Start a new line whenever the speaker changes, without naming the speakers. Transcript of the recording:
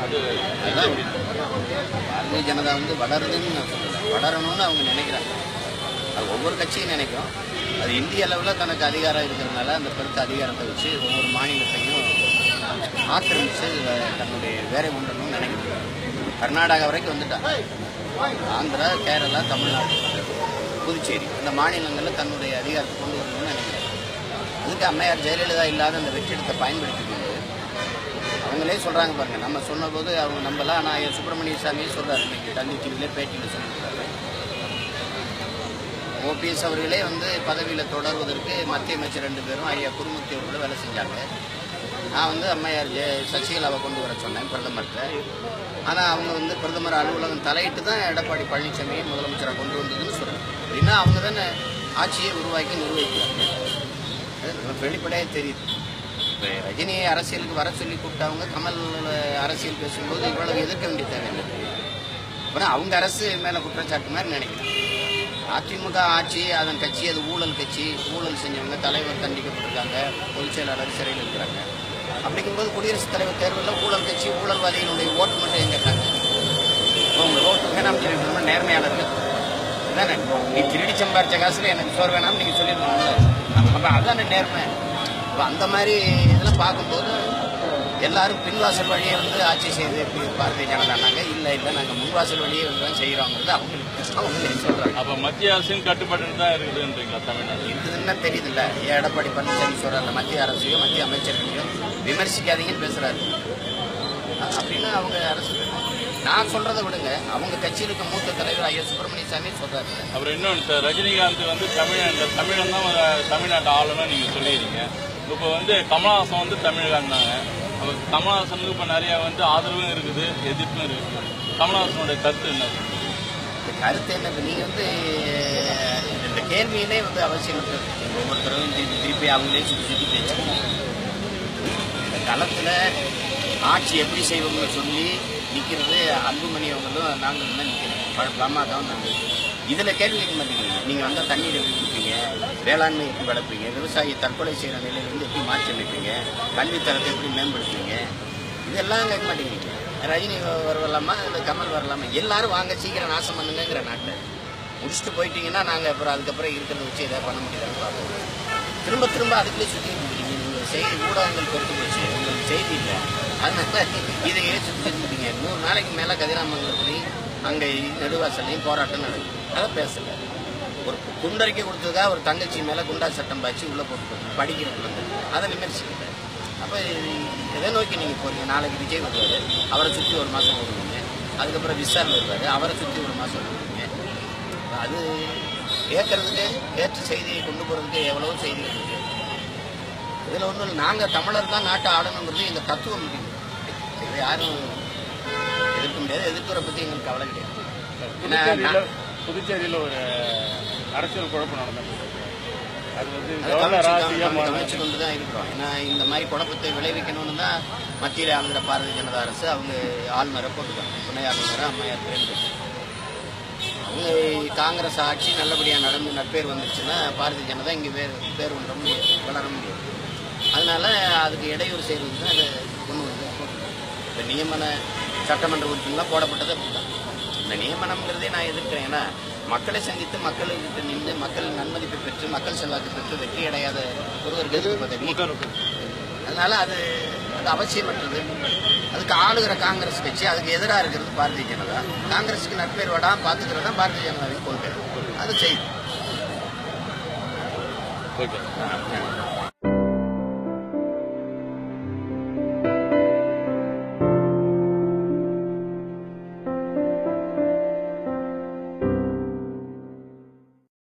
பாரதிய ஜனதா வந்து வளருதுன்னு நான் சொல்லலை, வளரணும்னு அவங்க நினைக்கிறாங்க. அது ஒவ்வொரு கட்சியும் நினைக்கும். அது இந்திய அளவில் தனக்கு அதிகாரம் இருக்கிறதுனால அந்த பெருத்த அதிகாரத்தை வச்சு ஒவ்வொரு மாநிலத்தையும் ஆக்கிரமித்து தன்னுடைய வேலை கொண்டணும்னு நினைக்கிறாங்க. கர்நாடகா வரைக்கும் வந்துட்டாங்க. ஆந்திரா, கேரளா, தமிழ்நாடு, புதுச்சேரி இந்த மாநிலங்களில் தன்னுடைய அதிகாரத்தை கொண்டு வரணும்னு நினைக்கிறாங்க. அதுக்கு அம்மையார் ஜெயலலிதா இல்லாத அந்த வெற்றிடத்தை பயன்படுத்திக்கிட்டு அவங்களே சொல்கிறாங்க பாருங்க. நம்ம சொன்னபோது அவங்க நம்பலாம். ஆனால் சுப்பிரமணிய சாமியே சொல்கிறார், இன்னைக்கு தந்தி டிவியிலே பேட்டியில் சொல்லியிருக்காரு. ஓபிஎஸ் அவர்களே வந்து பதவியில் தொடர்வதற்கு மத்திய அமைச்சர் 2 பேரும் ஐயா குருமூர்த்தி அவர்கள வேலை செஞ்சாங்க. நான் வந்து அம்மையார் சசிகலாவை கொண்டு வர சொன்னேன் பிரதமர்கிட்ட. ஆனால் அவங்க வந்து பிரதமர் அலுவலகம் தலையிட்டு தான் எடப்பாடி பழனிசாமியை முதலமைச்சராக கொண்டு வந்ததுன்னு சொல்கிறாங்க. அப்படின்னா அவங்க தானே ஆட்சியை உருவாக்கி நிர்வகிக்கிறாங்க. வெளிப்படையாக தெரியுது. இப்போ ரஜினியை அரசியலுக்கு வர சொல்லி கூப்பிட்டவங்க கமல் அரசியல் பேசும்போது இவ்வளவு எதிர்க்க வேண்டிய தேவையில்லை. அப்புறம் அவங்க அரசு மேலே குற்றச்சாட்டு மாதிரி நினைக்கிறேன். அதிமுக ஆட்சி, அதன் கட்சி, அது ஊழல் கட்சி. ஊழல் செஞ்சவங்க தலைவர் தண்டிக்கப்பட்டிருக்காங்க, பொதுச் செயலாளர் சிறையில் இருக்கிறாங்க. அப்படிங்கும்போது குடியரசுத் தலைவர் தேர்தலில் ஊழல் கட்சி, ஊழல்வாதிகளுடைய ஓட்டு மட்டும் எங்க இருக்காங்க? உங்க ஓட்டு வேணாம் சொல்லி நேர்மையாளர்கள் தானே. நீ திருடி சம்பாரிச்ச காசுல எனக்கு சோறு வேணாம் நீங்க சொல்லிருக்கணும்ல. அப்ப அதான நேர்மை. இப்போ அந்த மாதிரி இதெல்லாம் பார்க்கும்போது எல்லாரும் பின்வாசல் வழியை வந்து ஆட்சி செய்து பாரதிய ஜனதானாங்க. இல்லை நாங்கள் முன்வாசல் வழியே வந்து தான் செய்கிறோங்கிறது அவங்க சொல்கிறாங்க.
அப்போ மத்திய அரசின் கட்டுப்பாட்டு தான் இருக்குதுன்றீங்களா தமிழ்நாடு?
இருக்குதுன்னு தெரியுதுல்ல. எடப்பாடி பழனிசாமி சொல்கிறார், மத்திய அரசையும் மத்திய அமைச்சர்களையும் விமர்சிக்காதீங்கன்னு பேசுகிறாரு. அப்படின்னா அவங்க அரசு நான் சொல்றதை விடுங்க, அவங்க கட்சியில் இருக்க மூத்த தலைவர் ஐயா சுப்பிரமணிய சாமி சொல்றாரு.
அப்புறம் இன்னொன்று சார், ரஜினிகாந்த் வந்து தமிழன் தான் தமிழ்நாட்டு ஆளுநர் நீங்கள் சொல்லிடுறீங்க. இப்போ வந்து கமலஹாசன் வந்து தமிழ்காரன் தாங்க. அப்போ கமலஹாசனுக்கு இப்போ நிறையா வந்து ஆதரவும் இருக்குது, எதிர்ப்பும் இருக்குது. கமலஹாசனுடைய கருத்து என்ன?
கருத்து என்ன? நீங்கள் வந்து இந்த கேள்வியிலே வந்து அவசியம் இருக்குது. ஒவ்வொருத்தரும் திருப்பி அவங்களே சுற்றி பேசுவோம். இந்த களத்தில் ஆட்சி எப்படி செய்வோம்னு சொல்லி நிற்கிறது அன்புமணி அவங்களும் நாங்களும் தான் நிற்கிறோம். பாமகவும் நாங்கள் இதில் கேள்வி கேட்க மாட்டேங்கிறீங்க. நீங்கள் வந்தால் தண்ணீர் எப்படி கொடுப்பீங்க, வேளாண்மை எப்படி வளர்ப்பீங்க, விவசாயி தற்கொலை செய்கிற நிலையிலேருந்து எப்படி மாற்றி அமைப்பீங்க, கல்வித்தரத்தை எப்படி மேம்படுத்துவீங்க, இதெல்லாம் கேட்க மாட்டேங்கிறீங்க. ரஜினி வரலாமா இல்லை கமல் வரலாமா? எல்லாரும் வாங்க சீக்கிரம் நாசம் பண்ணுங்கிற நாட்டை முடிச்சுட்டு போயிட்டீங்கன்னா நாங்கள் அப்புறம் அதுக்கப்புறம் இருக்கிறத வச்சு எதாவது பண்ண முடியாதுன்னு பார்ப்போம். திரும்ப அதுக்குள்ளே சுற்றிட்டு இருக்கீங்க. நீங்கள் செய்தி ஊடகங்கள் பொறுத்து போச்சு, உங்களுக்கு செய்தி இல்லை. அதனால இதையே சுற்றி செஞ்சுட்டீங்க. 100 நாளைக்கு மேலே கதிராமங்கலத்துலையும் அங்கே நெடுவாசல்லையும் போராட்டம் நடக்குது. அதை பேசலை. ஒரு குண்டறிக்கை கொடுத்ததுக்காக ஒரு தங்கச்சி மேலே குண்டா சட்டம் பாய்ச்சி உள்ளே போட்டு படிக்கிறது வந்து அதை விமர்சிக்கல. அப்போ எதை நோக்கி நீங்கள் போகிறீங்க? நாளைக்கு விஜய் வருவார், அவரை சுற்றி 1 மாதம் ஓடுவீங்க. அதுக்கப்புறம் விசாரணை வருவார், அவரை சுற்றி 1 மாதம் ஓடுவீங்க. அது கேட்கறதுக்கு ஏற்ற செய்தியை கொண்டு போகிறதுக்கு எவ்வளவோ செய்திகள் இருக்குது. இதில் ஒன்றும் இல்லை. நாங்கள் தமிழர் தான் நாட்டை ஆடணுங்கிறது எங்கள் தத்துவம் முடியும். இதை யாரும் எதிர்க்க முடியாது. எதிர்க்கிற பற்றி எங்களுக்கு கவலை கிடையாது.
புதுச்சேரியில் ஒரு அரசியல் குழப்பம் நடந்தது. அது வந்து
கவனிச்சு கொண்டு தான் இருக்கிறோம். ஏன்னா இந்த மாதிரி குழப்பத்தை விளைவிக்கணும்னு தான் மத்தியில் ஆளுகிற பாரதிய ஜனதா அரசு அவங்க ஆளுநரை போட்டுக்காங்க. துணை ஆளுநரை அம்மையார் தேர்ந்தெடுத்து அவங்க காங்கிரஸ் ஆட்சி நல்லபடியாக நடந்து நற்பேர் வந்துருச்சுன்னா பாரதிய ஜனதா இங்கே பேர் ஒன்ற முடியாது, வளர முடியாது. அதனால அதுக்கு இடையூறு செய்கிறது தான் அதை கொண்டு வந்து இப்போ நியமன சட்டமன்ற உறுப்பினர்லாம் போடப்பட்டது அப்படிதான். இந்த நியமனம்ங்கிறதே நான் எதிர்க்கிறேன். ஏன்னா மக்களை சந்தித்து மக்கள்கிட்ட நின்று மக்கள் நன்மதிப்பை பெற்று மக்கள் செல்வாக்கு பெற்று வெற்றி அடையாத ஒருவருக்கு எதிர்ப்பு பதவி. அதனால அது அவசியமற்றது. அதுக்கு ஆளுகிற காங்கிரஸ் கட்சி, அதுக்கு எதிராக இருக்கிறது பாரதிய ஜனதா. காங்கிரஸுக்கு நற்பேர் வடாமல் பார்த்துக்கிறது தான் பாரதிய ஜனதாவின் கொள்கை. அது செய்யும்.